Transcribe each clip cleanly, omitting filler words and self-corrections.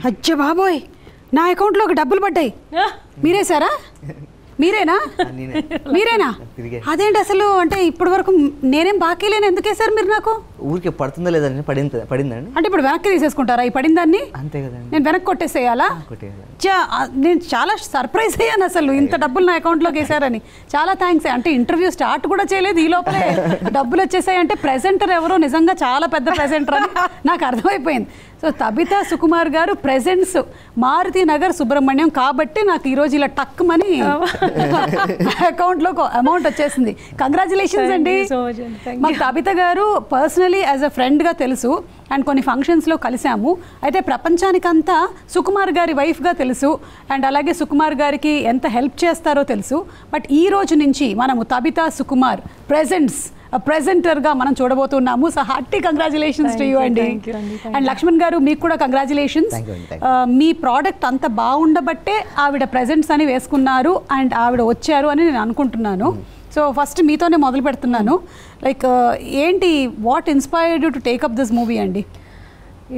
అచ్చా బాబోయ్, నా అకౌంట్లోకి డబ్బులు పడ్డాయి. మీరేసారా? మీరేనా? మీరేనా? అదేంటి అసలు? అంటే ఇప్పటి వరకు నేనేం బాకీ లేను, ఎందుకు వేసారు మీరు నాకు? ఊరికే పడుతుందా లేదండి? పడిందండి. అంటే ఇప్పుడు వెనక్కి తీసేసుకుంటారా ఈ పడిందాన్ని? అంతే కదండి. నేను వెనక్కి కొట్టేసేయాలా? నేను చాలా సర్ప్రైజ్ అయ్యాను అసలు, ఇంత డబ్బులు నా అకౌంట్లోకి వేసారని. చాలా థ్యాంక్స్. అంటే ఇంటర్వ్యూ స్టార్ట్ కూడా చేయలేదు, ఈ లోపలే డబ్బులు వచ్చేసాయి. అంటే ప్రెజెంటర్ ఎవరో నిజంగా చాలా పెద్ద ప్రెజెంటర్ అని నాకు అర్థమైపోయింది. సో తబితా సుకుమార్ గారు ప్రెజెంట్స్ మారుతి నగర్ సుబ్రహ్మణ్యం కాబట్టి నాకు ఈరోజు ఇలా టక్ మని అకౌంట్లో అమౌంట్ వచ్చేసింది. కంగ్రాచులేషన్స్ అండి. మాకు తబితా గారు పర్సనలీ యాజ్ అ ఫ్రెండ్గా తెలుసు అండ్ కొన్ని ఫంక్షన్స్లో కలిసాము. అయితే ప్రపంచానికంతా సుకుమార్ గారి వైఫ్గా తెలుసు అండ్ అలాగే సుకుమార్ గారికి ఎంత హెల్ప్ చేస్తారో తెలుసు. బట్ ఈ రోజు నుంచి మనము తబితా సుకుమార్ ప్రెజెంటర్గా మనం చూడబోతున్నాము. So hearty congratulations to you అండి. అండ్ లక్ష్మణ్ గారు మీకు కూడా కంగ్రాచులేషన్స్. మీ ప్రోడక్ట్ అంత బాగుండబట్టే ఆవిడ ప్రెజెంట్స్ అని వేసుకున్నారు అండ్ ఆవిడ వచ్చారు అని నేను అనుకుంటున్నాను. సో ఫస్ట్ మీతోనే మొదలు పెడుతున్నాను. లైక్ ఏంటి, what inspired to take up this movie అండి?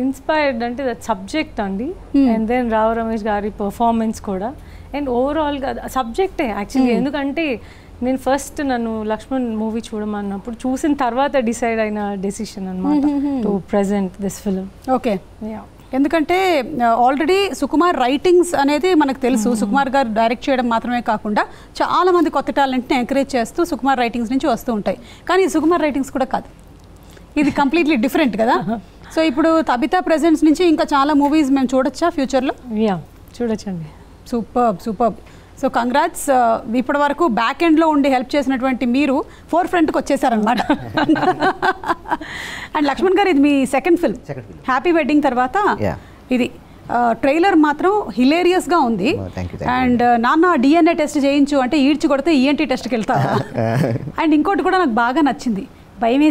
ఇన్స్పైర్డ్ అంటే దట్ సబ్జెక్ట్ అండి, అండ్ దెన్ రావు రమేష్ గారి పర్ఫార్మెన్స్ కూడా, అండ్ ఓవరాల్గా సబ్జెక్టే యాక్చువల్లీ. ఎందుకంటే నేను ఫస్ట్ నన్ను లక్ష్మణ్ మూవీ చూడమన్నప్పుడు చూసిన తర్వాత డిసైడ్ అయిన డెసిషన్ అనమాట to present this film. Okay. ఎందుకంటే ఆల్రెడీ సుకుమార్ రైటింగ్స్ అనేది మనకు తెలుసు. సుకుమార్ గారు డైరెక్ట్ చేయడం మాత్రమే కాకుండా చాలామంది కొత్త టాలెంట్ని ఎంకరేజ్ చేస్తూ సుకుమార్ రైటింగ్స్ నుంచి వస్తూ ఉంటాయి. కానీ సుకుమార్ రైటింగ్స్ కూడా కాదు, ఇది కంప్లీట్లీ డిఫరెంట్ కదా. సో ఇప్పుడు తబితా ప్రెజెంట్స్ నుంచి ఇంకా చాలా మూవీస్ మేము చూడొచ్చా ఫ్యూచర్లో? చూడొచ్చండి. సూపర్. So congrats. ఇప్పటి వరకు బ్యాక్ ఎండ్లో ఉండి హెల్ప్ చేసినటువంటి మీరు ఫోర్ ఫ్రంట్కి వచ్చేసారనమాట. అండ్ లక్ష్మణ్ గారు ఇది మీ సెకండ్ ఫిల్మ్ హ్యాపీ వెడ్డింగ్ తర్వాత. ఇది ట్రైలర్ మాత్రం హిలేరియస్గా ఉంది. అండ్ నాన్న డిఎన్ఏ టెస్ట్ చేయించు అంటే ఈడ్చి కొడితే ఈఎన్టీ టెస్ట్కి వెళ్తా. అండ్ ఇంకోటి కూడా నాకు బాగా నచ్చింది, భయం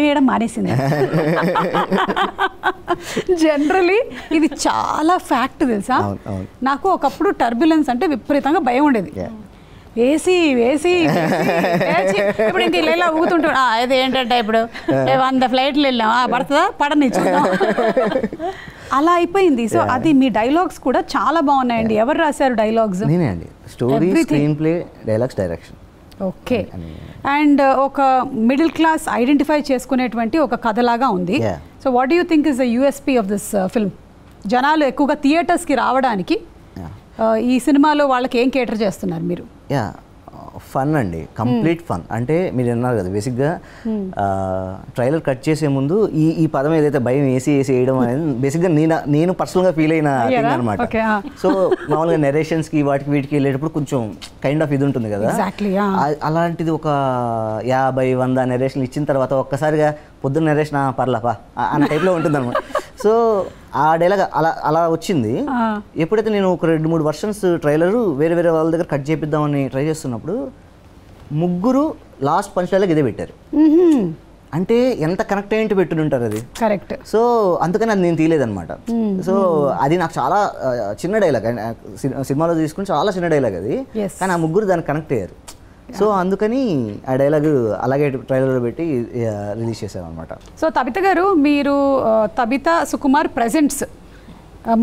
వేయడం మానేసింది. జనరలీ ఇది చాలా ఫ్యాక్ట్ తెలుసా. నాకు ఒకప్పుడు టర్బ్యులెన్స్ అంటే విపరీతంగా భయం ఉండేది. వేసి ఇప్పుడు ఇంక ఇలా ఊగుతుంటా. అది ఏంటంటే ఇప్పుడు 100 ఫ్లైట్లు వెళ్ళాం, పడుతుందా పడని చూద్దాం అలా అయిపోయింది. సో అది మీ డైలాగ్స్ కూడా చాలా బాగున్నాయండి. ఎవరు రాశారు డైలాగ్స్? నేనే అండి. Story, screen play, dialogues, direction. Okay. And ఒక మిడిల్ క్లాస్ ఐడెంటిఫై చేసుకునేటువంటి ఒక కథలాగా ఉంది. So what do you think is the USP of this film? జనాలు ఎక్కువగా థియేటర్స్కి రావడానికి ఈ సినిమాలో వాళ్ళకి ఏం కేటర్ చేస్తున్నారు మీరు? ఫన్ అండి, కంప్లీట్ ఫన్. అంటే మీరు అన్నారు కదా బేసిక్గా ట్రైలర్ కట్ చేసే ముందు ఈ పదం ఏదైతే భయం వేసి వేయడం అనేది బేసిక్గా నేను పర్సనల్గా ఫీల్ అయిన థింగ్ అనమాట. సో మామూలుగా నెరేషన్స్కి వాటికి వీటికి వెళ్ళేటప్పుడు కొంచెం కైండ్ ఆఫ్ ఇది ఉంటుంది కదా, అలాంటిది ఒక 50-100 నెరేషన్ ఇచ్చిన తర్వాత ఒక్కసారిగా పొద్దున్న నెరేషన్ పర్లేపా అన్న టైప్లో ఉంటుంది అనమాట. సో ఆ డైలాగ్ అలా వచ్చింది. ఎప్పుడైతే నేను ఒక 2-3 వర్షన్స్ ట్రైలర్ వేరే వాళ్ళ దగ్గర కట్ చేపిద్దామని ట్రై చేస్తున్నప్పుడు ముగ్గురు లాస్ట్ పంచ్ డైలాగ్ ఇదే పెట్టారు. అంటే ఎంత కనెక్ట్ అయ్యింటి పెట్టుని ఉంటారు అది. కరెక్ట్. సో అందుకని అది నేను తీయలేదన్నమాట. సో అది నాకు చాలా చిన్న డైలాగ్, సినిమాలో తీసుకుని చాలా చిన్న డైలాగ్ అది, కానీ ఆ ముగ్గురు దానికి కనెక్ట్ అయ్యారు. సో అందుకని ఆ డైలాగ్ అలాగే ట్రైలర్లో పెట్టి రిలీజ్ చేసామన్నమాట. సో తబిత గారు, మీరు తబితా సుకుమార్ ప్రెజెంట్స్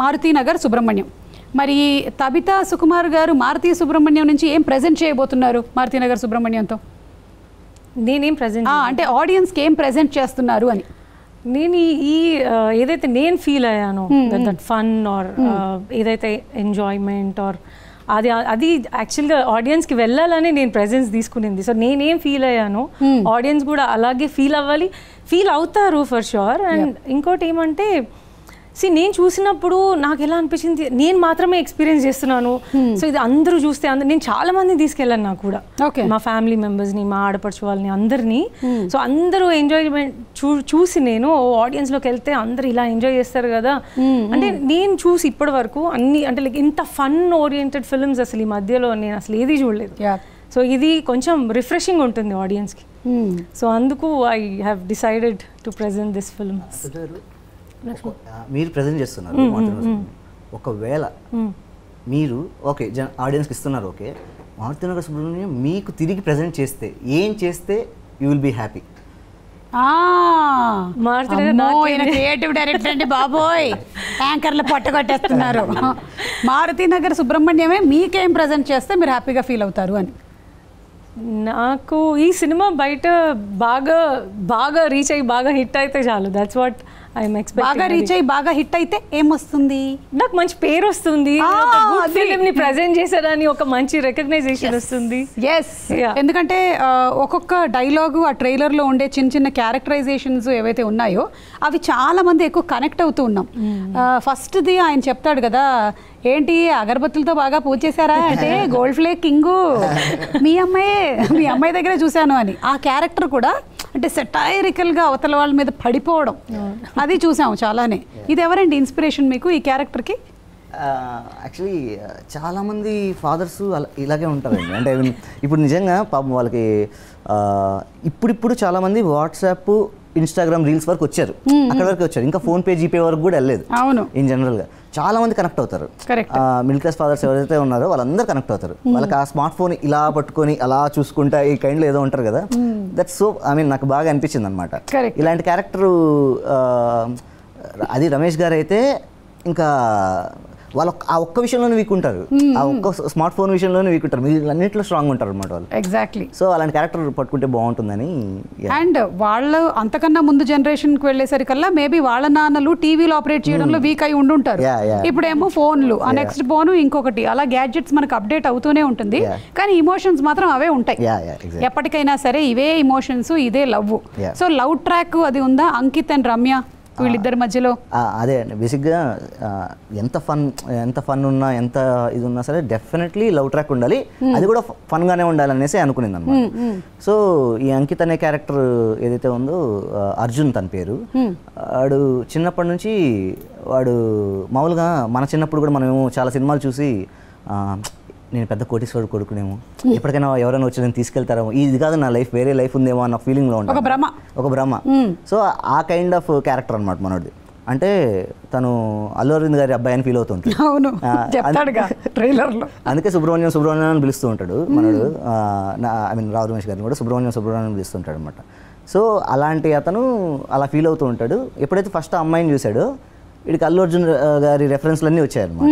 మారుతి నగర్ సుబ్రహ్మణ్యం, మరి తబితా సుకుమార్ గారు మారుతి సుబ్రహ్మణ్యం నుంచి ఏం ప్రెజెంట్ చేయబోతున్నారు మారుతి నగర్ సుబ్రహ్మణ్యంతో? నేనేం ప్రెజెంట్ అంటే ఆడియన్స్కి ఏం ప్రెజెంట్ చేస్తున్నారు అని? నేను ఈ ఏదైతే నేను ఫీల్ అయ్యానో దట్ ఫన్ ఆర్ ఏదైతే ఎంజాయ్మెంట్ ఆర్ అది యాక్చువల్గా ఆడియన్స్కి వెళ్ళాలని నేను ప్రెజెన్స్ తీసుకునింది. సో నేనేం ఫీల్ అయ్యానో ఆడియన్స్ కూడా అలాగే ఫీల్ అవుతారు ఫర్ షూర్. అండ్ ఇంకోటి ఏమంటే నేను చూసినప్పుడు నాకు ఎలా అనిపించింది, నేను మాత్రమే ఎక్స్పీరియన్స్ చేస్తున్నాను. సో ఇది అందరూ చూస్తే నేను చాలా మందిని తీసుకెళ్ళాను, నాకు కూడా మా ఫ్యామిలీ మెంబర్స్ని, మా ఆడపడుచు వాళ్ళని, అందరినీ. సో అందరూ ఎంజాయ్మెంట్ చూసి నేను ఆడియన్స్లోకి వెళ్తే అందరూ ఇలా ఎంజాయ్ చేస్తారు కదా అంటే నేను చూసి ఇప్పటి వరకు అన్ని అంటే లైక్ ఇంత ఫన్ ఓరియంటెడ్ ఫిల్మ్స్ అసలు ఈ మధ్యలో నేను అసలు ఏది చూడలేదు. సో ఇది కొంచెం రిఫ్రెషింగ్ ఉంటుంది ఆడియన్స్కి. సో అందుకు I have decided to present this film. మీరు ప్రజెంట్ చేస్తున్నారు, ఒకవేళ మీరు ఓకే ఆడియన్స్కి ఇస్తున్నారు, ఓకే మారుతి నగర్ సుబ్రహ్మణ్యం మీకు తిరిగి ప్రజెంట్ చేస్తే ఏం చేస్తే you will be happy? Creative director అండి బాబోయ్, యాంకర్లు పొట్టగొట్టేస్తున్నారు. మారుతినగర్ సుబ్రహ్మణ్యమే మీకేం ప్రజెంట్ చేస్తే మీరు హ్యాపీగా ఫీల్ అవుతారు అని? నాకు ఈ సినిమా బయట బాగా బాగా రీచ్ అయ్యి బాగా హిట్ అయితే చాలు. That's what I'm expecting. బాగా రీచ్ అయ్యి బాగా హిట్ అయితే ఏమొస్తుంది? నాకు మంచి పేరు వస్తుంది, ఫిలిం ని ప్రెజెంట్ చేశారని ఒక మంచి రికగ్నైజేషన్ వస్తుంది. ఎందుకంటే ఒక్కొక్క డైలాగు ఆ ట్రైలర్ లో ఉండే చిన్న చిన్న క్యారెక్టరైజేషన్స్ ఏవైతే ఉన్నాయో అవి చాలా మంది ఎక్కువ కనెక్ట్ అవుతూ ఉన్నాం. ఫస్ట్ ది ఆయన చెప్తాడు కదా, ఏంటి అగరబత్తులతో బాగా పూజ చేశారా అంటే గోల్డ్ ఫ్లేక్ కింగు మీ అమ్మాయి దగ్గరే చూశాను అని. ఆ క్యారెక్టర్ కూడా అంటే సెటైరికల్గా అవతల వాళ్ళ మీద పడిపోవడం అది చూసాము చాలానే. ఇది ఎవరండి ఇన్స్పిరేషన్ మీకు ఈ క్యారెక్టర్కి? యాక్చువల్లీ చాలామంది ఫాదర్స్ ఇలాగే ఉంటారండి. అంటే ఇప్పుడు నిజంగా పాపం వాళ్ళకి ఇప్పుడు చాలామంది వాట్సాప్ ఇన్స్టాగ్రామ్ రీల్స్ వరకు వచ్చారు, అక్కడ వరకు వచ్చారు, ఇంకా ఫోన్పే జీపే వరకు కూడా వెళ్ళలేదు. అవును, ఇన్ జనరల్గా చాలా మంది కనెక్ట్ అవుతారు. మిడిల్ క్లాస్ ఫాదర్స్ ఎవరైతే ఉన్నారో వాళ్ళందరూ కనెక్ట్ అవుతారు. వాళ్ళకి ఆ స్మార్ట్ ఫోన్ ఇలా పట్టుకొని అలా చూసుకుంటా ఈ కైండ్లో ఏదో ఉంటారు కదా, దట్స్ సో నాకు బాగా అనిపించింది అనమాట. ఇలాంటి క్యారెక్టరు అది రమేష్ గారు అయితే ఇంకా వాళ్ళు ఆ ఒక్క విషయంలోనే వీక్ ఉంటారు, ఆ ఒక్క స్మార్ట్ ఫోన్ విషయంలోనే వీక్ ఉంటారు, మీరు అన్నింటిలో స్ట్రాంగ్ ఉంటారు అనమాట వాళ్ళు. ఎగ్జాక్ట్లీ. సో అలాంటి క్యారెక్టర్ పట్టుకుంటే బాగుంటుందని. అండ్ వాళ్ళు అంతకన్నా ముందు జనరేషన్కి వెళ్ళేసరికల్లా మేబీ వాళ్ళ నాన్నలు టీవీలో ఆపరేట్ చేయడంలో వీక్ అయి ఉండుంటారు. ఇప్పుడేమో ఫోన్లు, ఆ నెక్స్ట్ ఫోన్ ఇంకొకటి, అలా గ్యాడ్జెట్స్ మనకు అప్డేట్ అవుతూనే ఉంటుంది, కానీ ఇమోషన్స్ మాత్రం అవే ఉంటాయి ఎప్పటికైనా సరే. ఇవే ఇమోషన్స్, ఇదే లవ్. సో లవ్ ట్రాక్ అది ఉందా అంకిత్ అండ్ రమ్య వీళ్ళిద్దరి మధ్యలో? అదే అండి బేసిక్గా ఎంత ఫన్ ఉన్నా ఎంత ఇది ఉన్నా సరే డెఫినెట్లీ లవ్ ట్రాక్ ఉండాలి, అది కూడా ఫన్గానే ఉండాలి అనేసి అనుకునింది అనమాట. సో ఈ అంకిత్ అనే క్యారెక్టర్ ఏదైతే ఉందో అర్జున్ తన పేరు, వాడు చిన్నప్పటి నుంచి వాడు మామూలుగా మన చిన్నప్పుడు కూడా మనమేమో చాలా సినిమాలు చూసి నేను పెద్ద కోటీశ్వరుడు కొడుకునేమో, ఎప్పటికైనా ఎవరైనా వచ్చి నేను తీసుకెళ్తారేమో, ఇది కాదు నా లైఫ్, వేరే లైఫ్ ఉందేమో అన్న ఫీలింగ్లో ఉంటాను, ఒక భ్రమ. సో ఆ కైండ్ ఆఫ్ క్యారెక్టర్ అనమాట మనోడిది. అంటే తను అల్లు అరవింద్ గారి అబ్బాయి అని ఫీల్ అవుతుంటాడు. అందుకే సుబ్రహ్మణ్యం అని పిలుస్తూ ఉంటాడు మనోడు. రావు రమేష్ గారిని కూడా సుబ్రహ్మణ్యం పిలుస్తుంటాడు అనమాట. సో అలాంటి అతను అలా ఫీల్ అవుతూ ఉంటాడు. ఎప్పుడైతే ఫస్ట్ ఆ అమ్మాయిని చూశాడో వీడికి అల్లు అర్జున్ గారి రెఫరెన్స్లన్నీ వచ్చాయన్నమాట.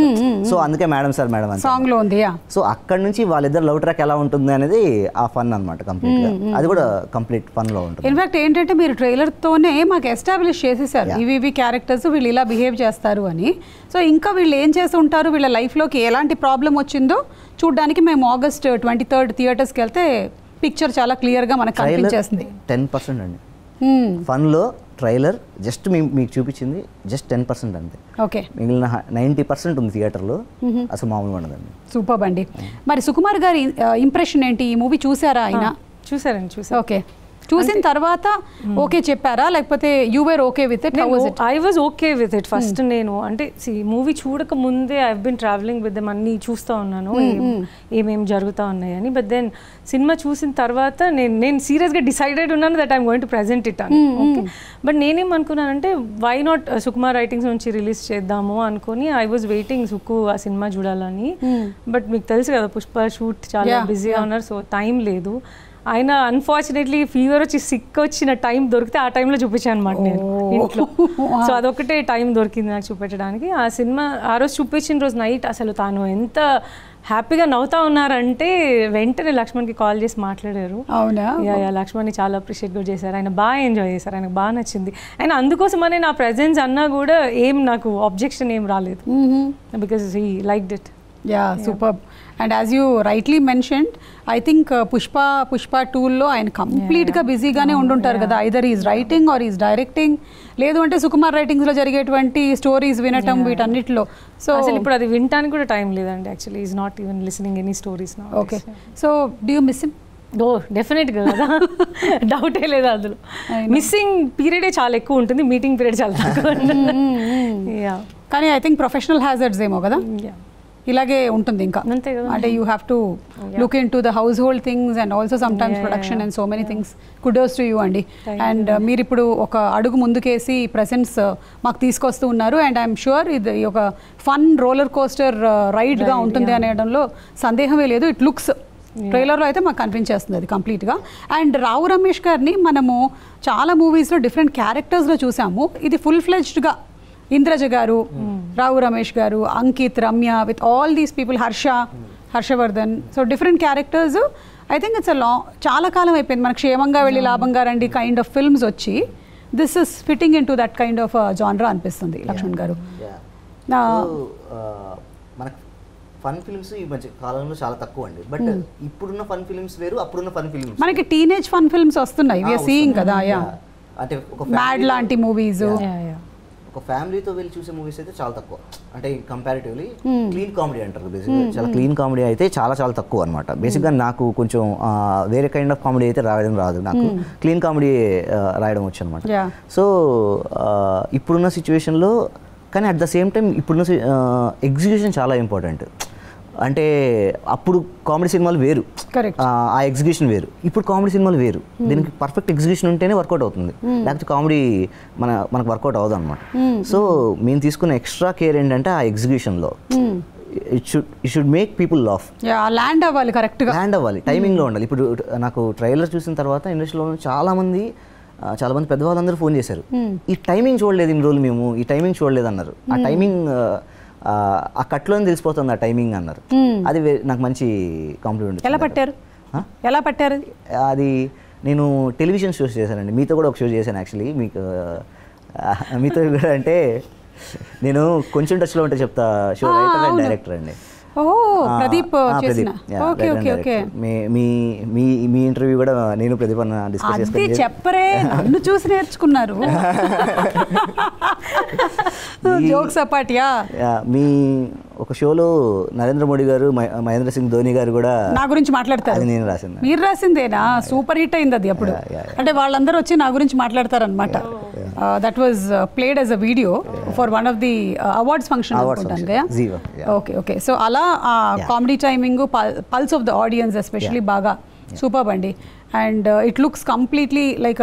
సో అందుకే మేడం సార్ మేడం అని సాంగ్లో ఉంది. సో అక్కడ నుంచి వాళ్ళిద్దరు లవ్ ట్రాక్ ఎలా ఉంటుంది అనేది ఆ ఫన్ అనమాట కంప్లీట్గా. అది కూడా కంప్లీట్ ఫన్లో ఉంటుంది. ఇన్ఫాక్ట్ ఏంటంటే మీరు ట్రైలర్తోనే మాకు ఎస్టాబ్లిష్ చేసేసారు ఇవి క్యారెక్టర్స్, వీళ్ళు ఇలా బిహేవ్ చేస్తారు అని. సో ఇంకా వీళ్ళు ఏం చేసి ఉంటారు, వీళ్ళ లైఫ్లోకి ఎలాంటి ప్రాబ్లం వచ్చిందో చూడడానికి మేము August 23rd థియేటర్స్కి వెళ్తే పిక్చర్ చాలా క్లియర్గా మనకు కనిపించేస్తుంది. 10% అండి ఫన్లో. ట్రైలర్ జస్ట్ మీకు చూపించింది జస్ట్ 10% అంతే. ఓకే, మిగిలిన 90% ఉంది థియేటర్లో, అసలు మామూలుగా ఉండదండి. సూపర్ అండి. మరి సుకుమార్ గారి ఇంప్రెషన్ ఏంటి? ఈ మూవీ చూసారా ఆయన? చూసారండి. ఓకే, చూసిన తర్వాత ఓకే చెప్పారా, లేకపోతే you were okay with it? I was okay with it first. నేను అంటే మూవీ చూడక ముందే I been travelling with them, అన్నీ చూస్తూ ఉన్నాను ఏమేమి జరుగుతూ ఉన్నాయని. బట్ దెన్ సినిమా చూసిన తర్వాత నేను సీరియస్గా డిసైడెడ్ ఉన్నాను that I'm going to present it అని. ఓకే, బట్ నేనేమనుకున్నానంటే వై నాట్ సుకుమార్ రైటింగ్స్ నుంచి రిలీజ్ చేద్దాము అనుకుని ఐ వాజ్ వెయిటింగ్ సుకు ఆ సినిమా చూడాలని. బట్ మీకు తెలుసు కదా పుష్ప షూట్ చాలా బిజీగా ఉన్నారు, సో టైం లేదు. ఆయన అన్ఫార్చునేట్లీ ఫీవర్ వచ్చి సిక్ వచ్చిన టైం దొరికితే ఆ టైంలో చూపించాను అనమాట నేను ఇంట్లో. సో అదొకటే టైం దొరికింది నాకు చూపించడానికి. ఆ సినిమా ఆ రోజు చూపించిన రోజు నైట్ అసలు తాను ఎంత హ్యాపీగా నవ్వుతా ఉన్నారంటే వెంటనే లక్ష్మణ్కి కాల్ చేసి మాట్లాడారు. అవునా? లక్ష్మణ్ని చాలా అప్రిషియేట్ కూడా చేశారు, ఆయన బాగా ఎంజాయ్ చేశారు, ఆయనకు బాగా నచ్చింది. ఆయన అందుకోసమనే నా ప్రెజెన్స్ అన్నా కూడా ఏం నాకు ఆబ్జెక్షన్ ఏం రాలేదు, because he liked it. Super. And as you rightly mentioned, I think Pushpa 2లో ఆయన కంప్లీట్గా బిజీగానే ఉండుంటారు కదా, either is writing or is directing, లేదు అంటే సుకుమార్ రైటింగ్స్లో జరిగేటువంటి స్టోరీస్ వినటం వీటన్నిటిలో. సో అసలు ఇప్పుడు అది వినటానికి కూడా టైం లేదండి. Actually is not even listening any stories. Okay, so do you miss him? డెఫినెట్గా కదా, డౌటే లేదు అందులో. మిస్సింగ్ పీరియడే చాలా ఎక్కువ ఉంటుంది, మీటింగ్ పీరియడ్ చాలా తక్కువ. కానీ ఐ థింక్ ప్రొఫెషనల్ హ్యాజర్డ్స్ ఏమో కదా, ఇలాగే ఉంటుంది ఇంకా. అంటే you have to look in to the house hold things and also some times production and so many things. Kudos to you అండి. అండ్ మీరు ఇప్పుడు ఒక అడుగు ముందుకేసి ప్రెసెన్స్ మాకు తీసుకొస్తూ ఉన్నారు. అండ్ ఐఎమ్ షూర్ ఇది ఒక ఫన్ రోలర్ కోస్టర్ రైడ్గా ఉంటుంది అనేయడంలో సందేహమే లేదు. ఇట్ లుక్స్ ట్రైలర్లో అయితే మాకు కనిపించేస్తుంది అది కంప్లీట్గా. అండ్ రావు రమేష్ గారిని మనము చాలా మూవీస్లో డిఫరెంట్ క్యారెక్టర్స్లో చూసాము. ఇది ఫుల్ ఫ్లెడ్జ్డ్గా ఇంద్రజ గారు, Rao Ramesh garu, Ankit, Ramya, with all these people, Harshavardhan, so different characters. I think it's చాలా కాలం అయిపోయింది మనకు క్షేమంగా వెళ్ళి లాభంగా రండి కైండ్ ఆఫ్ ఫిల్మ్స్ వచ్చి. This is fitting in to that kind of జానరా అనిపిస్తుంది లక్ష్మణ్ గారు. మనకు ఫన్ ఫిల్మ్స్ ఈ మధ్య కాలంలో చాలా తక్కువ అండి. బట్ ఇప్పుడున్న ఫన్ ఫిల్మ్స్ వేరు, అప్పుడున్న ఫన్ ఫిల్మ్స్. మనకి టీనేజ్ ఫన్ ఫిల్మ్స్ వస్తున్నాయి, వి ఆర్ సీయింగ్ కదా. అంటే ఒక మ్యాడ్ లాంటి మూవీస్, ఒక ఫ్యామిలీతో వెళ్ళి చూసే మూవీస్ అయితే చాలా తక్కువ. అంటే కంపారిటివ్లీ క్లీన్ కామెడీ అంటారు బేసిక్గా, చాలా క్లీన్ కామెడీ అయితే చాలా చాలా తక్కువ అనమాట. బేసిక్గా నాకు కొంచెం వేరే కైండ్ ఆఫ్ కామెడీ అయితే రాయడం రాదు, నాకు క్లీన్ కామెడీ రాయడం వచ్చు అనమాట. సో ఇప్పుడున్న సిచ్యువేషన్లో, కానీ అట్ ద సేమ్ టైం ఇప్పుడున్న ఎగ్జిక్యూషన్ చాలా ఇంపార్టెంట్. అంటే అప్పుడు కామెడీ సినిమాలు వేరు, ఆ ఎగ్జిక్యూషన్ వేరు. ఇప్పుడు కామెడీ సినిమాలు వేరు. దీనికి పర్ఫెక్ట్ ఎగ్జిక్యూషన్ ఉంటేనే వర్కౌట్ అవుతుంది, లేకపోతే కామెడీ మనకు వర్కౌట్ అవ్వదు అనమాట. సో మేము తీసుకున్న ఎక్స్ట్రా కేర్ ఏంటంటే ఆ ఎగ్జిక్యూషన్లో it should make people laugh, land అవ్వాలి, కరెక్ట్గా ల్యాండ్ అవ్వాలి, టైమింగ్లో ఉండాలి. ఇప్పుడు నాకు ట్రైలర్ చూసిన తర్వాత ఇండస్ట్రీలో చాలా మంది పెద్దవాళ్ళందరూ ఫోన్ చేశారు, ఈ టైమింగ్ చూడలేదు ఇన్ని రోజులు, మేము ఈ టైమింగ్ చూడలేదు అన్నారు. ఆ టైమింగ్ ఆ కట్లోనే తెలిసిపోతుంది ఆ టైమింగ్ అన్నారు. అది నాకు మంచి కాంప్లిమెంట్. ఎలా పట్టారు? అది నేను టెలివిజన్ షోస్ చేశానండి, మీతో కూడా ఒక షో చేశాను యాక్చువల్లీ. మీతో కూడా అంటే నేను కొంచెం టచ్లో ఉంటే చెప్తా, షో రైటర్ అండ్ డైరెక్టర్ అండి. ప్రదీప్ మీ ఇంటర్వ్యూ కూడా నేను ప్రదీప్ అన్న డిస్కస్ చేసుకున్నాను. చెప్పరే, నన్ను చూసి నేర్చుకున్నారు. Jokes apart. మీ ఒక షోలో నరేంద్ర మోడీ గారు, మహేంద్ర సింగ్ ధోని గారు కూడా నా గురించి మాట్లాడతారు. అది నేను రాసింది. మీరు రాసిందేనా? సూపర్ హిట్ అయింది అది అప్పుడు. అంటే వాళ్ళందరూ వచ్చి నా గురించి మాట్లాడతారనమాట. That was played as a video for one of the awards function అనుకుంటాను కదా. ఓకే. సో అలా ఆ comedy timing, pulse of the audience especially బాగా సూపర్ అండి. And it looks completely like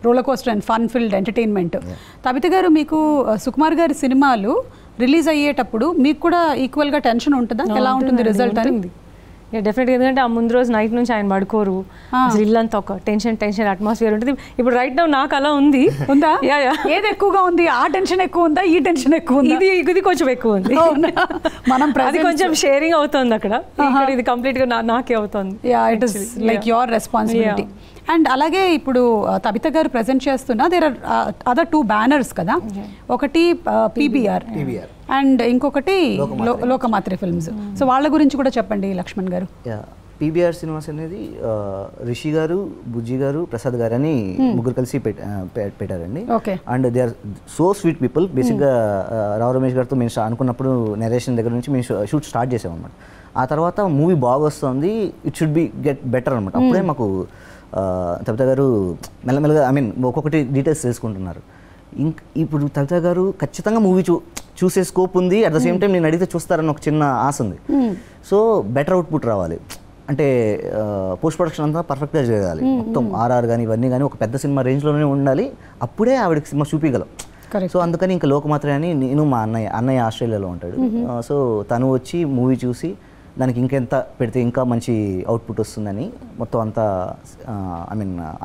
roller coaster and fun filled entertainment. Tabitha garu, మీకు సుకుమార్ గారి సినిమాలు release అయ్యేటప్పుడు మీకు కూడా ఈక్వల్గా టెన్షన్ ఉంటుందా? ఎలా ఉంటుంది రిజల్ట్ అని? డెఫినెట్గా, ఎందుకంటే ఆ ముందు రోజు నైట్ నుంచి ఆయన పడుకోరు, అసలు ఇల్లంతా ఒక టెన్షన్ అట్మాస్ఫియర్ ఉంటుంది. ఇప్పుడు రైట్ నౌ నాకు అలా ఉంది. ఉందా? ఏది ఎక్కువగా ఉంది? ఆ టెన్షన్ ఎక్కువ ఉందా, ఈ టెన్షన్ ఎక్కువ ఉంది? ఇది కొంచెం ఎక్కువ ఉంది. మనం అది కొంచెం షేరింగ్ అవుతుంది అక్కడ, ఇది కంప్లీట్గా నాకే అవుతుంది. It is like your responsibility. And అలాగే ఇప్పుడు తబిత గారు ప్రజెంట్ చేస్తున్న దేర్ ఆర్ అదర్ 2 బ్యానర్స్ కదా. ఒకటి పీబీఆర్ అండ్ ఇంకొకటి లోకమాత్రే ఫిల్మ్స్. సో వాళ్ళ గురించి కూడా చెప్పండి లక్ష్మణ్ గారు. పీబీఆర్ సినిమాస్ అనేది రిషి గారు, బుజ్జి గారు, ప్రసాద్ గారు అని ముగ్గురు కలిసి పెట్టారండి. And they are so sweet people. బేసిక్గా రావు రమేష్ గారితో మేము అనుకున్నప్పుడు నెరేషన్ దగ్గర నుంచి మేము షూట్ స్టార్ట్ చేసామన్నమాట. ఆ తర్వాత మూవీ బాగా వస్తుంది, it should be get better అనమాట. అప్పుడే మాకు తబిత గారు మెల్లమెల్లగా ఒక్కొక్కటి డీటెయిల్స్ తెలుసుకుంటున్నారు. ఇప్పుడు తబిత గారు ఖచ్చితంగా మూవీ చూసే స్కోప్ ఉంది, అట్ ద సేమ్ టైం నేను అడిగితే చూస్తారని ఒక చిన్న ఆశ ఉంది. సో బెటర్ అవుట్పుట్ రావాలి అంటే పోస్ట్ ప్రొడక్షన్ అంతా పర్ఫెక్ట్గా జరగాలి, మొత్తం ఆర్ఆర్ కానీ ఇవన్నీ కానీ ఒక పెద్ద సినిమా రేంజ్లోనే ఉండాలి, అప్పుడే ఆవిడకి సినిమా చూపించగలం. సో అందుకని ఇంకా లోకమాత్రే అని నేను మా అన్నయ్య ఆస్ట్రేలియాలో ఉంటాడు. సో తను వచ్చి మూవీ చూసి దానికి ఇంకెంత పెడితే ఇంకా మంచి అవుట్పుట్ వస్తుందని మొత్తం అంతా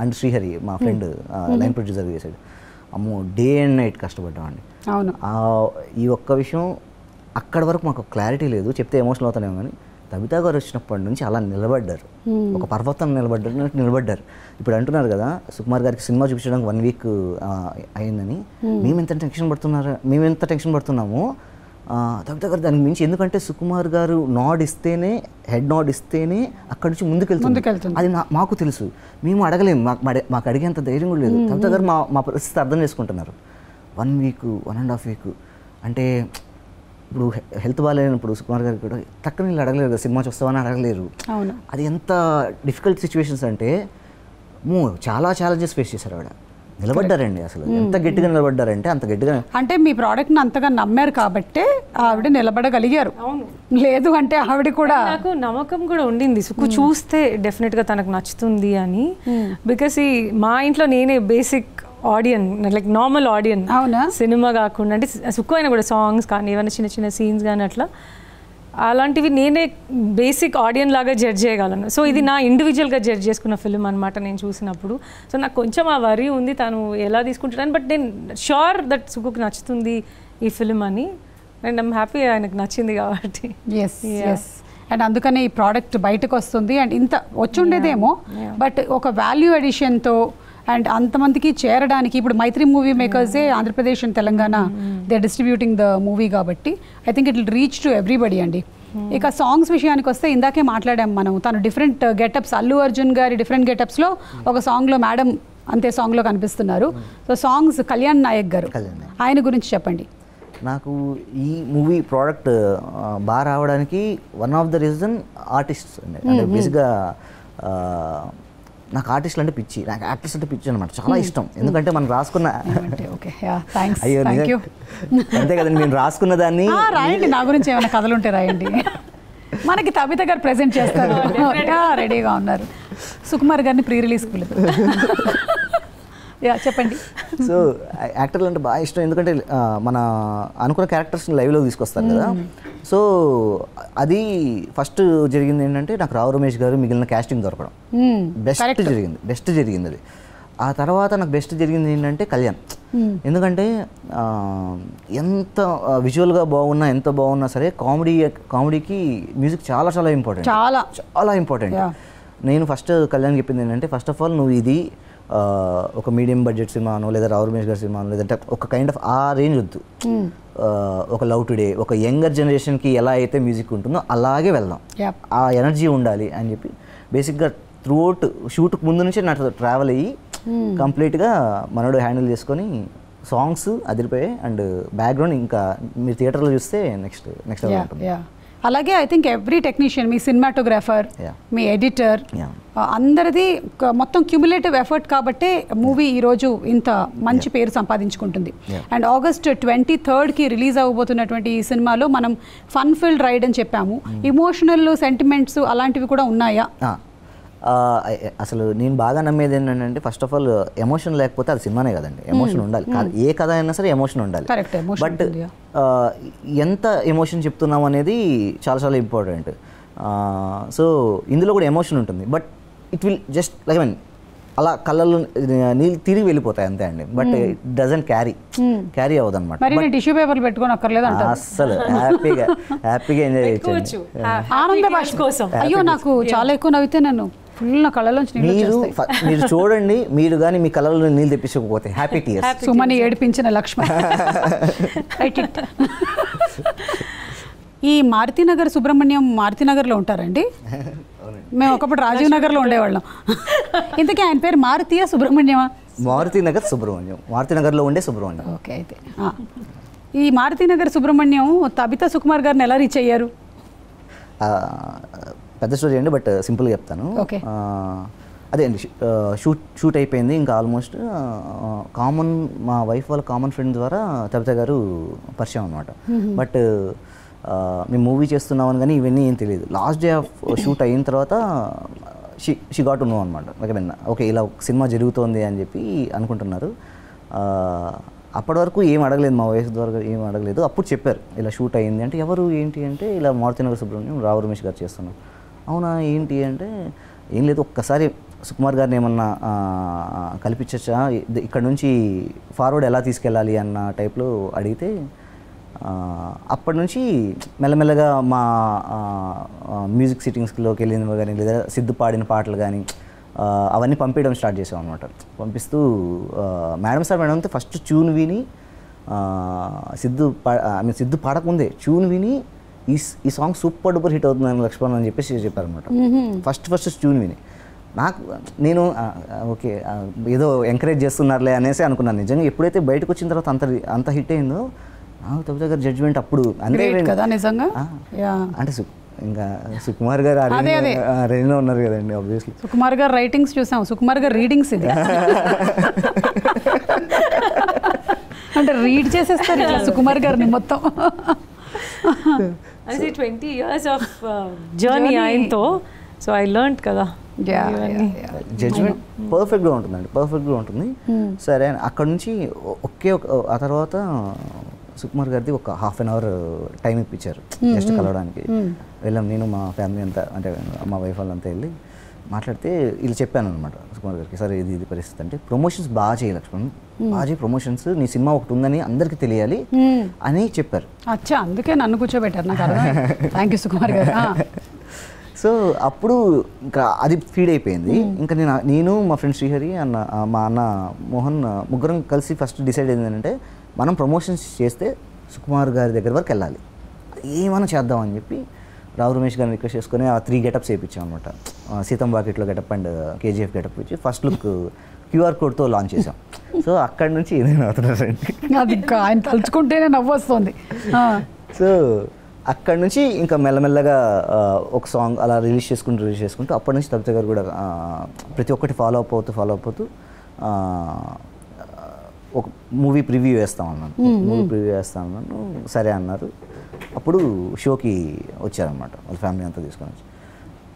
అండ్ శ్రీహరి మా ఫ్రెండ్ లైన్ ప్రొడ్యూసర్ చేశాడు. అమ్మో, డే అండ్ నైట్ కష్టపడ్డామండి. అవును, ఈ ఒక్క విషయం అక్కడి వరకు మాకు క్లారిటీ లేదు, చెప్తే ఎమోషనల్ అవుతానేమో. కానీ తబిత గారు వచ్చినప్పటి నుంచి అలా నిలబడ్డారు, ఒక పర్వతం నిలబడ్డారు. ఇప్పుడు అంటున్నారు కదా సుకుమార్ గారికి సినిమా చూపించడానికి 1 వీక్ అయిందని. మేము ఎంత టెన్షన్ పడుతున్నామో తబిత గారు దానికి మించి. ఎందుకంటే సుకుమార్ గారు హెడ్ నాడ్ ఇస్తేనే అక్కడి నుంచి ముందుకెళ్తుంది. అది మాకు తెలుసు, మేము అడగలేము, మాకు అడిగేంత ధైర్యం కూడా లేదు. తబిత గారు మా పరిస్థితి అర్థం చేసుకుంటున్నారు. 1 వీక్ 1.5 వీక్ అంటే ఇప్పుడు హెల్త్ బాగాలేనప్పుడు సుకుమార్ గారికి కూడా తక్కువ నీళ్ళు అడగలేరు కదా, సినిమా చూస్తామని అడగలేరు. అది ఎంత డిఫికల్ట్ సిచ్యువేషన్స్ అంటే చాలా ఛాలెంజెస్ ఫేస్ చేశారు ఆవిడ. నిలబడ్డారండి, అసలు ఎంత గట్టిగా నిలబడ్డారంటే అంత గట్టిగా. అంటే మీ ప్రోడక్ట్ని అంతగా నమ్మారు కాబట్టి ఆవిడ నిలబడగలిగారు. లేదు అంటే ఆవిడ కూడా, నాకు నమ్మకం కూడా ఉండింది సుక్కు చూస్తే డెఫినెట్గా తనకు నచ్చుతుంది అని. బికాస్ మా ఇంట్లో నేనే బేసిక్ ఆడియన్, లైక్ నార్మల్ ఆడియన్, సినిమా కాకుండా. అంటే సుక్కు అయినా కూడా సాంగ్స్ కానీ ఏమైనా చిన్న చిన్న సీన్స్ కానీ అట్లా అలాంటివి నేనే బేసిక్ ఆడియన్ లాగా జడ్జ్ చేయగలను. సో ఇది నా ఇండివిజువల్గా జడ్జ్ చేసుకున్న ఫిల్మ్ అనమాట నేను చూసినప్పుడు. సో నాకు కొంచెం ఆ వరి ఉంది తను ఎలా తీసుకుంటాడని, బట్ నేను షూర్ దట్ సుకుకి నచ్చుతుంది ఈ ఫిల్మ్ అని, అండ్ ఐమ్ హ్యాపీ ఆయనకు నచ్చింది కాబట్టి. అండ్ అందుకనే ఈ ప్రోడక్ట్ బయటకు వస్తుంది. అండ్ ఇంత వచ్చుండేదేమో, బట్ ఒక వాల్యూ ఎడిషన్తో అండ్ అంతమందికి చేరడానికి ఇప్పుడు మైత్రి movie మేకర్సే Andhra Pradesh and Telangana they distributing the movie కాబట్టి I think it will reach to everybody అండి. ఇక సాంగ్స్ విషయానికి వస్తే ఇందాకే మాట్లాడాం మనం, తను డిఫరెంట్ గెటప్స్, అల్లు అర్జున్ గారి డిఫరెంట్ గెటప్స్లో ఒక సాంగ్లో మేడం అంతే సాంగ్లో కనిపిస్తున్నారు. సో సాంగ్స్ కళ్యాణ్ నాయక్ గారు, ఆయన గురించి చెప్పండి. నాకు ఈ మూవీ ప్రోడక్ట్ బాగా రావడానికి one of the reason artists అండి. అంటే బేసిక్గా నాకు ఆర్టిస్టులు అంటే పిచ్చి, నాకు యాక్టర్స్ అంటే పిచ్చి అనమాట, చాలా ఇష్టం. ఎందుకంటే మనం రాసుకున్న అయ్యో అంతే కదండి, నేను రాసుకున్న దాన్ని రాయండి, నా గురించి ఏమైనా కథలు ఉంటే రాయండి. మనకి తబిత గారు ప్రెజెంట్ చేస్తారు, రెడీగా ఉన్నారు. సుకుమార్ గారిని ప్రీ రిలీజ్కి పిలుపు. చెప్పండి. సో యాక్టర్లు అంటే బాగా ఇష్టం, ఎందుకంటే మన అనుకున్న క్యారెక్టర్స్ని లైవ్లో తీసుకొస్తారు కదా. సో అది ఫస్ట్ జరిగింది ఏంటంటే నాకు రావు రమేష్ గారు మిగిలిన క్యాస్టింగ్ దొరకడం బెస్ట్ జరిగింది అది. ఆ తర్వాత నాకు బెస్ట్ జరిగింది ఏంటంటే కళ్యాణ్. ఎందుకంటే ఎంత విజువల్గా బాగున్నా ఎంత బాగున్నా సరే కామెడీకి మ్యూజిక్ చాలా చాలా ఇంపార్టెంట్, చాలా ఇంపార్టెంట్. నేను ఫస్ట్ కళ్యాణ్ చెప్పింది ఏంటంటే, ఫస్ట్ ఆఫ్ ఆల్ నువ్వు ఇది ఒక మీడియం బడ్జెట్ సినిమానో లేదా రావు రమేష్ గారి సినిమానో లేదంటే ఒక కైండ్ ఆఫ్ ఆ రేంజ్ వద్దు, ఒక లవ్ టుడే, ఒక యంగర్ జనరేషన్కి ఎలా అయితే మ్యూజిక్ ఉంటుందో అలాగే వెళ్దాం, ఆ ఎనర్జీ ఉండాలి అని చెప్పి బేసిక్గా త్రూఅవుట్ షూట్కి ముందు నుంచి నాకు ట్రావెల్ అయ్యి కంప్లీట్గా మనోడు హ్యాండిల్ చేసుకొని సాంగ్స్ అదిరిపోయాయి. అండ్ బ్యాక్గ్రౌండ్ ఇంకా మీరు థియేటర్లో చూస్తే నెక్స్ట్ ఉంటుంది. అలాగే I think every technician, me cinematographer, me editor, అందరిది మొత్తం క్యూములేటివ్ ఎఫర్ట్ కాబట్టే మూవీ ఈరోజు ఇంత మంచి పేరు సంపాదించుకుంటుంది. అండ్ August 23కి రిలీజ్ అవ్వబోతున్నటువంటి ఈ సినిమాలో మనం ఫన్ ఫిల్డ్ రైడ్ అని చెప్పాము. ఇమోషనల్ సెంటిమెంట్స్ అలాంటివి కూడా ఉన్నాయా? అసలు నేను బాగా నమ్మేది ఏంటంటే, ఫస్ట్ ఆఫ్ ఆల్ ఎమోషన్ లేకపోతే అది సినిమానే కదండి. ఎమోషన్ ఉండాలి, ఏ కథ అయినా సరే ఎమోషన్ ఉండాలి. బట్ ఎంత ఎమోషన్ చెప్తున్నాం అనేది చాలా చాలా ఇంపార్టెంట్. సో ఇందులో కూడా ఎమోషన్ ఉంటుంది, but it will just like అలా కళ్ళల్లో నీళ్ళు తిరిగి వెళ్ళిపోతాయి అంతే అండి. బట్ ఇట్ డజంట్ క్యారీ అవ్వదు అనమాట. టిష్యూ పేపర్లు పెట్టుకొని అక్కర్లేదు అస్సలు హ్యాపీగా ఎంజాయ్ చేయొచ్చు. ఆనంద భాష కోసం అయ్యో నాకు చాలా ఎక్కువ నవ్వితే నన్ను ఫుల్ నా కళ్ళలోంచి మీరు చూడండి, మీరు కానీ మీ కళ్ళలో నీళ్ళు తెప్పించకపోతే హ్యాపీ టీయర్స్. సుమని ఏడిపించిన లక్ష్మి. ఈ మారుతినగర్ సుబ్రహ్మణ్యం మారుతినగర్లో ఉంటారండి? మేము ఒకప్పుడు రాజీవ్ నగర్లో ఉండేవాళ్ళం. ఇంతకీ ఆయన పేరు మారుతియా సుబ్రహ్మణ్యమా? మారుతినగర్ సుబ్రహ్మణ్యం, మారుతినగర్లో ఉండే సుబ్రహ్మణ్యం. ఓకే. అయితే ఈ మారుతినగర్ సుబ్రహ్మణ్యం తబిత సుకుమార్ గారిని ఎలా రీచ్ అయ్యారు? పెద్ద స్టోరీ అండి, బట్ సింపుల్గా చెప్తాను. అదే అండి, షూట్ అయిపోయింది ఇంకా ఆల్మోస్ట్. మా వైఫ్ వాళ్ళ కామన్ ఫ్రెండ్ ద్వారా తబిత గారు పరిచయం అనమాట. బట్ మేము మూవీ చేస్తున్నామని కానీ ఇవన్నీ ఏం తెలియదు. లాస్ట్ డే ఆఫ్ షూట్ అయిన తర్వాత షీ గాట్ టు నో అనమాట. ఓకే ఇలా సినిమా జరుగుతోంది అని చెప్పి అనుకుంటున్నారు. అప్పటి వరకు ఏం అడగలేదు, మా వైఫ్ ద్వారా ఏం అడగలేదు. అప్పుడు చెప్పారు ఇలా షూట్ అయ్యింది అంటే, ఎవరు ఏంటి అంటే ఇలా మారుతినగర్ సుబ్రహ్మణ్యం రావు రమేష్ గారు చేస్తున్నాం. అవునా ఏంటి అంటే, ఏం లేదు ఒక్కసారి సుకుమార్ గారిని ఏమన్నా కల్పించచ్చా, ఇక్కడ నుంచి ఫార్వర్డ్ ఎలా తీసుకెళ్ళాలి అన్న టైప్లో అడిగితే, అప్పటి నుంచి మెల్లమెల్లగా మా మ్యూజిక్ సిట్టింగ్స్లోకి వెళ్ళిన కానీ లేదా సిద్ధు పాడిన పాటలు కానీ అవన్నీ పంపించడం స్టార్ట్ చేసాం అనమాట. పంపిస్తూ మేడంతో ఫస్ట్ ట్యూన్ విని సిద్ధు పాడకముందే ట్యూన్ విని ఈ సాంగ్ సూపర్ డూపర్ హిట్ అవుతుందని లక్ష్మణ్ అని చెప్పేసి చెప్పారనమాట. ఫస్ట్ ట్యూన్ విని నేను ఓకే ఏదో ఎంకరేజ్ చేస్తున్నారులే అనేసి అనుకున్నాను. నిజంగా ఎప్పుడైతే బయటకు వచ్చిన తర్వాత అంత హిట్ అయిందో నాకు తబిత గారి జడ్జ్మెంట్ అప్పుడు అంతే కదా నిజంగా. అంటే ఇంకా సుకుమార్ గారు రేంజ్లో ఉన్నారు కదండి. ఆబ్వియస్లీ సుకుమార్ గారు రైటింగ్స్ చూసాం, సుకుమార్ గారు రీడింగ్స్ ఇది అంటే రీడ్ చేసేస్తారు సుకుమార్ గారిని మొత్తం. 20 years of journey ఆయనతో, సో ఐ లెర్న్డ్ కదా. జడ్జ్మెంట్ పర్ఫెక్ట్గా ఉంటుందండి, పర్ఫెక్ట్గా ఉంటుంది. సరే అక్కడ నుంచి ఆ తర్వాత సుకుమార్ గారిది ఒక హాఫ్ అన్ అవర్ టైం ఇప్పించారు జస్ట్ కలవడానికి. వెళ్ళాం, నేను మా ఫ్యామిలీ అంతా, అంటే మా వైఫ్ వాళ్ళంతా వెళ్ళి మాట్లాడితే వీళ్ళు చెప్పాను అనమాట సుకుమార్ గారికి, సరే ఇది పరిస్థితి అంటే ప్రమోషన్స్ బాగా చేయాలి లక్ష్మణ్, బాగా చేయి ప్రమోషన్స్, నీ సినిమా ఒకటి ఉందని అందరికీ తెలియాలి అని చెప్పారు. అచ్చా, అందుకే నన్ను కూర్చోబెట్టారు, నాకు అర్థం. థ్యాంక్ యూ సుకుమార్ గారు. సో అప్పుడు ఇంకా అది ఫీడ్ అయిపోయింది. ఇంకా నేను మా ఫ్రెండ్ శ్రీహరి అన్న, మా అన్న మోహన్, ముగ్గురం కలిసి ఫస్ట్ డిసైడ్ అయింది ఏంటంటే మనం ప్రమోషన్స్ చేస్తే సుకుమార్ గారి దగ్గర వరకు వెళ్ళాలి, ఏమైనా చేద్దామని చెప్పి రావు రమేష్ గారిని రిక్వెస్ట్ చేసుకుని ఆ 3 గెటప్స్ వేయించాం అనమాట. సీతం వాకిట్లో గెటప్ అండ్ కేజీఎఫ్ గెటప్ ఇచ్చి ఫస్ట్ లుక్ క్యూఆర్ కోడ్తో లాంచ్ చేసాం. సో అక్కడి నుంచి ఏదైనా అవుతున్నారండి, అది ఆయన తలుచుకుంటేనే నవ్వు వస్తుంది. సో అక్కడి నుంచి ఇంకా మెల్లమెల్లగా ఒక సాంగ్ అలా రిలీజ్ చేసుకుంటూ అప్పటి నుంచి తబిత గారు కూడా ప్రతి ఒక్కటి ఫాలో అప్ అవుతూ ఒక మూవీ ప్రివ్యూ వేస్తామన్నాను. సరే అన్నారు. అప్పుడు షోకి వచ్చారనమాట వాళ్ళ ఫ్యామిలీ అంతా తీసుకొని వచ్చి.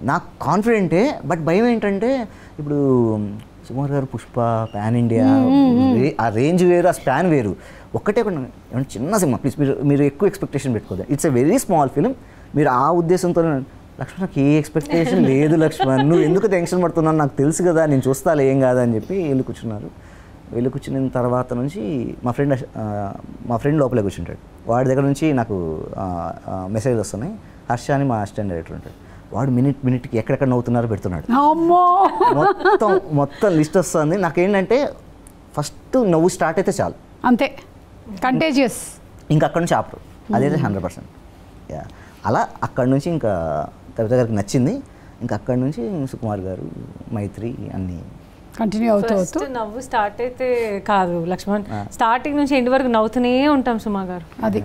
నాకు కాన్ఫిడెంటే, బట్ భయం ఏంటంటే ఇప్పుడు సుకుమార్ గారు పుష్ప పాన్ ఇండియా, ఆ రేంజ్ వేరు, ఆ స్పాన్ వేరు. ఏమన్నా చిన్న సినిమా, ప్లీజ్ మీరు ఎక్కువ ఎక్స్పెక్టేషన్ పెట్టుకోదు. It's a very small film. మీరు ఆ ఉద్దేశంతో లక్ష్మణ్ నాకు ఏ ఎక్స్పెక్టేషన్ లేదు లక్ష్మణ్, నువ్వు ఎందుకు టెన్షన్ పడుతున్నావు, నాకు తెలుసు కదా, నేను చూస్తాలే ఏం కాదా అని చెప్పి వెళ్ళి కూర్చున్నారు. వెళ్ళి కూర్చున్న తర్వాత నుంచి మా ఫ్రెండ్ లోపలే కూర్చుంటాడు. వాడి దగ్గర నుంచి నాకు మెసేజ్లు వస్తున్నాయి. హర్ష అని మా అసిస్టెంట్ డైరెక్టర్ ఉంటాడు, వాడు మినిట్కి ఎక్కడెక్కడ నవ్వుతున్నారో పెడుతున్నాడు. మొత్తం లిస్ట్ వస్తుంది. నాకేంటంటే ఫస్ట్ నవ్వు స్టార్ట్ అయితే చాలు, అంతే, కంటేజియస్. ఇంకా అక్కడ నుంచి ఆపరు, అదైతే 100%. అలా అక్కడ నుంచి ఇంకా కవిత గారికి నచ్చింది. ఇంకా అక్కడ నుంచి సుకుమార్ గారు, మైత్రి అన్నీ కంటిన్యూ అవుతూ నవ్వు స్టార్ట్ అయితే కాదు లక్ష్మణ్, స్టార్టింగ్ నుంచి ఎండ్ వరకు నవ్వుతూనే ఉంటాం సుమా గారు. అది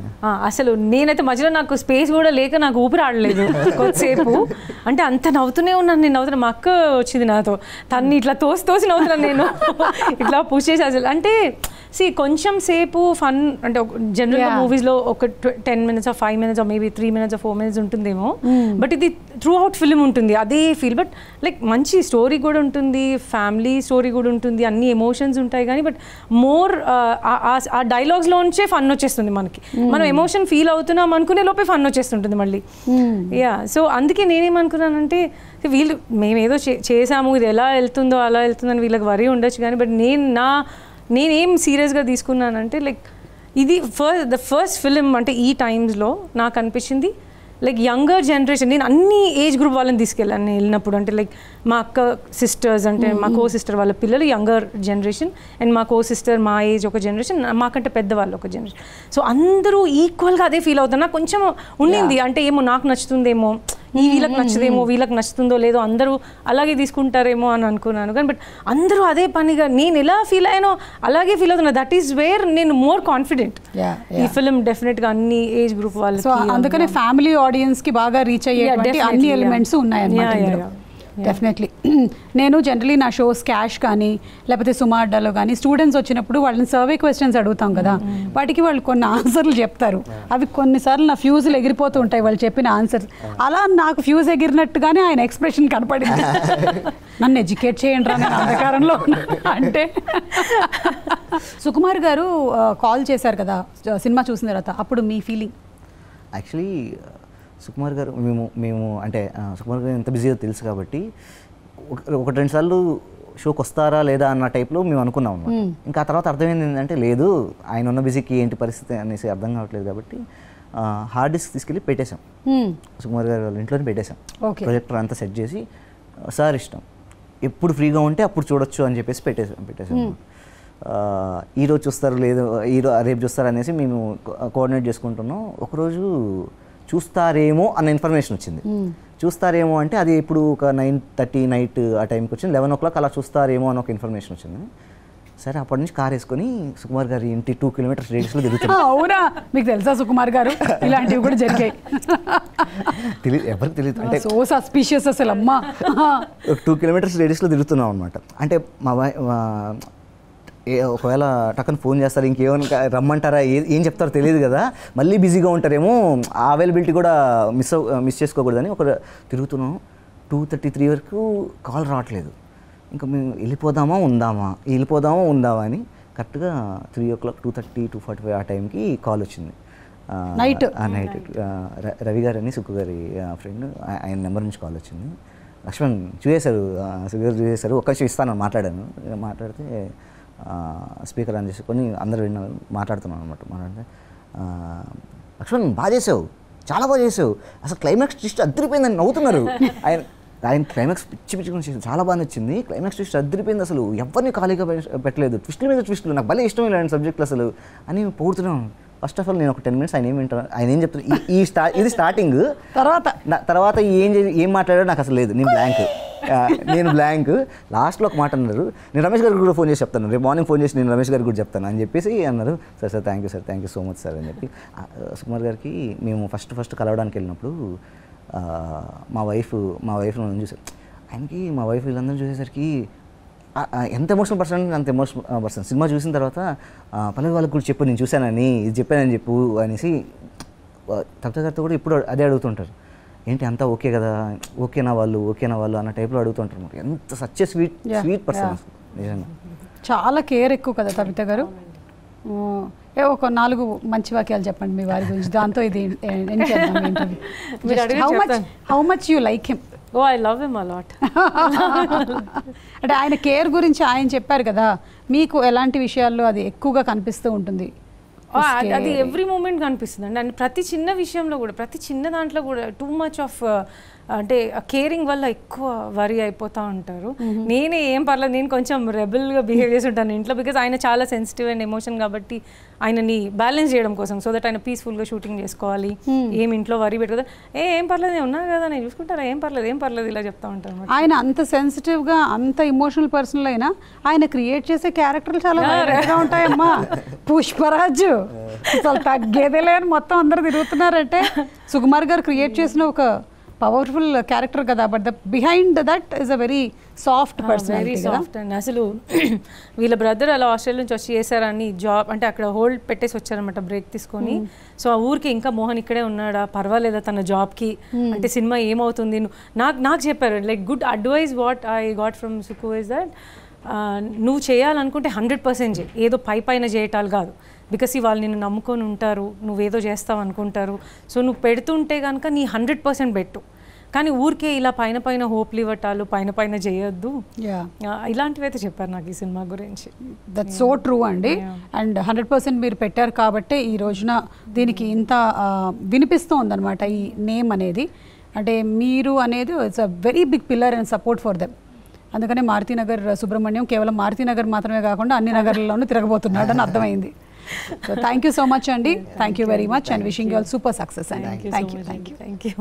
అసలు నేనైతే మధ్యలో నాకు స్పేస్ కూడా లేక నాకు ఊపిరి ఆడలేదు కొద్దిసేపు. అంటే అంత నవ్వుతూనే ఉన్నాను నేను. నవ్వుతున్నా, మా అక్క వచ్చింది నాతో, తన్ని ఇట్లా తోసి నవ్వుతున్నాను నేను, ఇట్లా పుష్ చేసి. అసలు అంటే కొంచెం సేపు ఫన్, అంటే జనరల్గా మూవీస్లో ఒక 10 minutes or 5 minutes or maybe 3 minutes or 4 minutes ఉంటుందేమో, బట్ ఇది త్రూ అవుట్ ఫిల్మ్ ఉంటుంది అదే ఫీల్. బట్ లైక్ మంచి స్టోరీ కూడా ఉంటుంది, ఫ్యామిలీ స్టోరీ కూడా ఉంటుంది, అన్ని ఎమోషన్స్ ఉంటాయి. కానీ బట్ మోర్ ఆ డైలాగ్స్లోంచే ఫన్ వచ్చేస్తుంది మనకి. మనం ఎమోషన్ ఫీల్ అవుతున్నాం అనుకునే లోపే ఫన్ వచ్చేస్తుంటుంది మళ్ళీ. సో అందుకే నేనేమనుకున్నానంటే వీళ్ళు మేమేదో చేసాము, ఇది ఎలా వెళ్తుందో అలా వెళ్తుందని వీళ్ళకి వరి ఉండొచ్చు. కానీ బట్ నేనేం సీరియస్గా తీసుకున్నానంటే లైక్ ఇది ద ఫస్ట్ ఫిలిం అంటే ఈ టైమ్స్లో నాకు అనిపించింది లైక్ యంగర్ జనరేషన్. నేను అన్ని ఏజ్ గ్రూప్ వాళ్ళని తీసుకెళ్ళాను నేను వెళ్ళినప్పుడు. అంటే లైక్ మా అక్క సిస్టర్స్, అంటే మా కో సిస్టర్ వాళ్ళ పిల్లలు యంగర్ జనరేషన్, అండ్ మా కో సిస్టర్ మా ఏజ్ ఒక జనరేషన్, మాకంటే పెద్దవాళ్ళు ఒక జనరేషన్. సో అందరూ ఈక్వల్గా అదే ఫీల్ అవుతారు. నాకు కొంచెం ఉండింది, అంటే ఏమో నాకు నచ్చుతుందేమో, వీళ్ళకి నచ్చదేమో, వీళ్ళకి నచ్చుతుందో లేదో, అందరూ అలాగే తీసుకుంటారేమో అని అనుకున్నాను. కానీ బట్ అందరూ అదే పనిగా నేను ఎలా ఫీల్ అయ్యానో అలాగే ఫీల్ అవుతున్నా. దట్ ఈస్ వేర్ నేను మోర్ కాన్ఫిడెంట్. ఈ ఫిల్మ్ డెఫినెట్గా అన్ని ఏజ్ గ్రూప్ వాళ్ళు, సో అందుకనే ఫ్యామిలీ ఆడియన్స్ కి బాగా రీచ్ అయ్యేటువంటి అన్ని ఎలిమెంట్స్ ఉన్నాయన్నమాట. డెఫినెట్లీ. నేను జనరలీ నా షోస్ క్యాష్ కానీ లేకపోతే సుమా అడ్డాలో కానీ స్టూడెంట్స్ వచ్చినప్పుడు వాళ్ళని సర్వే క్వశ్చన్స్ అడుగుతాం కదా, వాటికి వాళ్ళు కొన్ని ఆన్సర్లు చెప్తారు. అవి కొన్నిసార్లు నా ఫ్యూజులు ఎగిరిపోతూ ఉంటాయి వాళ్ళు చెప్పిన ఆన్సర్స్. అలా నాకు ఫ్యూజ్ ఎగిరినట్టుగానే ఆయన ఎక్స్ప్రెషన్ కనపడింది. నన్ను ఎడ్యుకేట్ చేయండి రా, నేను అంధకారంలో అంటే. సుకుమార్ గారు కాల్ చేశారు కదా సినిమా చూసిన తర్వాత, అప్పుడు మీ ఫీలింగ్? యాక్చువల్లీ సుకుమార్ గారు మేము అంటే సుకుమార్ గారు ఎంత బిజీగా తెలుసు కాబట్టి 1-2 సార్లు షోకి వస్తారా లేదా అన్న టైప్లో మేము అనుకున్నాం అన్నమాట. ఇంకా ఆ తర్వాత అర్థమైంది ఏంటంటే లేదు, ఆయన ఉన్న బిజీకి ఏంటి పరిస్థితి అనేసి అర్థం కావట్లేదు. కాబట్టి హార్డ్ డిస్క్ తీసుకెళ్ళి పెట్టేశాం, సుకుమార్ గారు వాళ్ళ ఇంట్లోనే పెట్టేశాం. ప్రొజెక్టర్ అంతా సెట్ చేసి సార్ ఇష్టం, ఎప్పుడు ఫ్రీగా ఉంటే అప్పుడు చూడొచ్చు అని చెప్పేసి పెట్టేశాం. ఈరోజు చూస్తారు లేదు, రేపు చూస్తారు అనేసి మేము కోఆర్డినేట్ చేసుకుంటున్నాం. ఒకరోజు చూస్తారేమో అన్న ఇన్ఫర్మేషన్ వచ్చింది. చూస్తారేమో అంటే అది ఇప్పుడు ఒక 9:30 నైట్ ఆ టైంకి వచ్చింది. 11 o'clock అలా చూస్తారేమో అని ఒక ఇన్ఫర్మేషన్ వచ్చింది. సరే అప్పటి నుంచి కార్ వేసుకొని సుకుమార్ గారి ఇంటి 2 kilometers రేడియస్లో తిరుగుతున్నాం. అవునా, మీకు తెలుసా సుకుమార్ గారు ఇలాంటివి కూడా జరిగాయి? తెలియదు, ఎవరికి తెలియదు. అంటే సో సస్పిషియస్ అసలు. అమ్మా 2 kilometers రేడియస్లో తిరుగుతున్నాం అనమాట. అంటే ఒకవేళ టక్కన ఫోన్ చేస్తారు, ఇంకేమైనా రమ్మంటారా, ఏం చెప్తారో తెలియదు కదా, మళ్ళీ బిజీగా ఉంటారేమో, ఆ అవైలబిలిటీ కూడా మిస్ చేసుకోకూడదని ఒక తిరుగుతున్నాం. 2:33 వరకు కాల్ రావట్లేదు. ఇంకా మేము వెళ్ళిపోదామా ఉందామా అని కరెక్ట్గా 3 o'clock 2:30 2:45 ఆ టైంకి కాల్ వచ్చింది. నైట్ నైట్ రవి గారు అని సుక్కు గారి ఫ్రెండ్, ఆయన నెంబర్ నుంచి కాల్ వచ్చింది. లక్ష్మణ్ చూసేశారు, సుక్కు గారు చూసేశారు, ఒక్క నిమిషం ఇస్తాను మాట్లాడాను. మాట్లాడితే స్పీకర్ ఆన్ చేసుకొని అందరూ విన్నారు, మాట్లాడుతున్నాను అనమాట. మాట్లాడితే లక్ష్మణ్ బాగా చేసావు, చాలా బాగా చేసావు, అసలు క్లైమాక్స్ ట్విస్ట్ అద్దరిపోయిందని నవ్వుతున్నారు. ఆయన క్లైమాక్స్ పిచ్చి చేసి చాలా బాగా నచ్చింది, క్లైమాక్స్ ట్విస్ట్ అద్దరిపోయింది, అసలు ఎవరిని ఖాళీగా పెట్టలేదు, ట్విస్టుల మీద ట్విస్టులు, నాకు భలే ఇష్టం ఇలాంటి సబ్జెక్టులు అసలు అని పొగుడుతున్నాను. ఫస్ట్ ఆఫ్ ఆల్ నేను ఒక 10 minutes ఆయన ఏం వింటాను, ఆయన ఏం చెప్తాను, ఇది స్టార్టింగ్. తర్వాత ఏం మాట్లాడాడో నాకు అసలు లేదు, నేను బ్లాంక్. లాస్ట్లో ఒక మాట అన్నారు, నేను రమేష్ గారికి కూడా ఫోన్ చేసి చెప్తాను, రేపు మార్నింగ్ ఫోన్ చేసి నేను రమేష్ గారికి కూడా చెప్తాను అని చెప్పేసి అన్నారు. Sir thank you so much sir అని చెప్పి. సుకుమార్ గారికి మేము ఫస్ట్ కలవడానికి వెళ్ళినప్పుడు మా వైఫ్ నన్ను చూసారు, ఆయనకి మా వైఫ్ వీళ్ళందరూ చూసేసరికి ఎంత ఎమోషనల్ పర్సన్ అంటే అంత ఎమోషనల్ పర్సన్. సినిమా చూసిన తర్వాత పల్లవి వాళ్ళకి కూడా చెప్పు, నేను చూశానని, ఇది చెప్పానని చెప్పు అనేసి తప్పితే గారితో కూడా ఇప్పుడు అదే అడుగుతుంటారు, ఏంటి అంతా ఓకే కదా, ఓకేనా వాళ్ళు అన్న టైప్లో అడుగుతుంటారు. ఎంత సచ్ స్వీట్ పర్సన్ నిజంగా. చాలా కేర్ ఎక్కువ కదా తబిత గారు. ఒక 4 మంచి వాక్యాలు చెప్పండి మీ వారి గురించి, దాంతో ఇది how much you like him. Oh, I love him a lot. అంటే ఆయన కేర్ గురించి ఆయన చెప్పారు కదా, మీకు ఎలాంటి విషయాల్లో అది ఎక్కువగా కనిపిస్తూ ఉంటుంది? అది ఎవ్రీ మూమెంట్ కనిపిస్తుంది అండి. అండ్ ప్రతి చిన్న విషయంలో కూడా, ప్రతి చిన్న దాంట్లో కూడా టూ మచ్ ఆఫ్ అంటే కేరింగ్ వల్ల ఎక్కువ వరీ అయిపోతూ ఉంటారు. నేనే ఏం పర్లేదు, నేను కొంచెం రెబల్గా బిహేవ్ చేసి ఉంటాను ఇంట్లో, బికాజ్ ఆయన చాలా సెన్సిటివ్ అండ్ ఎమోషన్ కాబట్టి ఆయనని బ్యాలెన్స్ చేయడం కోసం, సో దట్ ఆయన పీస్ఫుల్గా షూటింగ్ చేసుకోవాలి, ఏం ఇంట్లో వరీ పెట్టదు, ఏం పర్లేదు నేను ఉన్నా కదా నేను చూసుకుంటారా, ఏం పర్లేదు ఇలా చెప్తా ఉంటాను. ఆయన అంత సెన్సిటివ్గా అంత ఇమోషనల్ పర్సన్ అయినా ఆయన క్రియేట్ చేసే క్యారెక్టర్లు చాలా గా ఉంటాయమ్మా. పుష్పరాజు అసలు తగ్గేదేలే అని మొత్తం అందరు తిరుగుతున్నారంటే సుకుమార్ గారు క్రియేట్ చేసిన ఒక పవర్ఫుల్ క్యారెక్టర్ కదా, but the behind that is a very soft person. Very soft and అసలు వీళ్ళ బ్రదర్ అలా ఆస్ట్రేలియా నుంచి వచ్చి చేశారని జాబ్ అంటే అక్కడ హోల్డ్ పెట్టేసి వచ్చారనమాట బ్రేక్ తీసుకొని. సో ఆ ఊరికి ఇంకా మోహన్ ఇక్కడే ఉన్నాడా, పర్వాలేదా తన జాబ్కి, అంటే సినిమా ఏమవుతుంది, నాకు చెప్పారు like good advice what I got from Suku is that నువ్వు చేయాలనుకుంటే 100% చేయి, ఏదో పైన చేయటాలు కాదు, బికాస్ వాళ్ళు నిన్ను నమ్ముకొని ఉంటారు, నువ్వేదో చేస్తావు అనుకుంటారు, సో నువ్వు పెడుతుంటే కనుక నీ 100% పెట్టు, కానీ ఊరికే ఇలా పైన హోప్లు ఇవ్వటాలు పైన చేయొద్దు, ఇలాంటివి అయితే చెప్పారు నాకు ఈ సినిమా గురించి. దట్ సో ట్రూ అండి. అండ్ 100% మీరు పెట్టారు కాబట్టి ఈ రోజున దీనికి ఇంత వినిపిస్తూ ఉందన్నమాట ఈ నేమ్ అనేది. అంటే మీరు అనేది it's a very big pillar and support for them. అందుకనే మారుతినగర్ సుబ్రహ్మణ్యం కేవలం మారుతినగర్ మాత్రమే కాకుండా అన్ని నగర్లలోనూ తిరగబోతున్నాడు అని అర్థమైంది. So thank you so much అండి, thank you very much and wishing you all super success అండి. Thank you.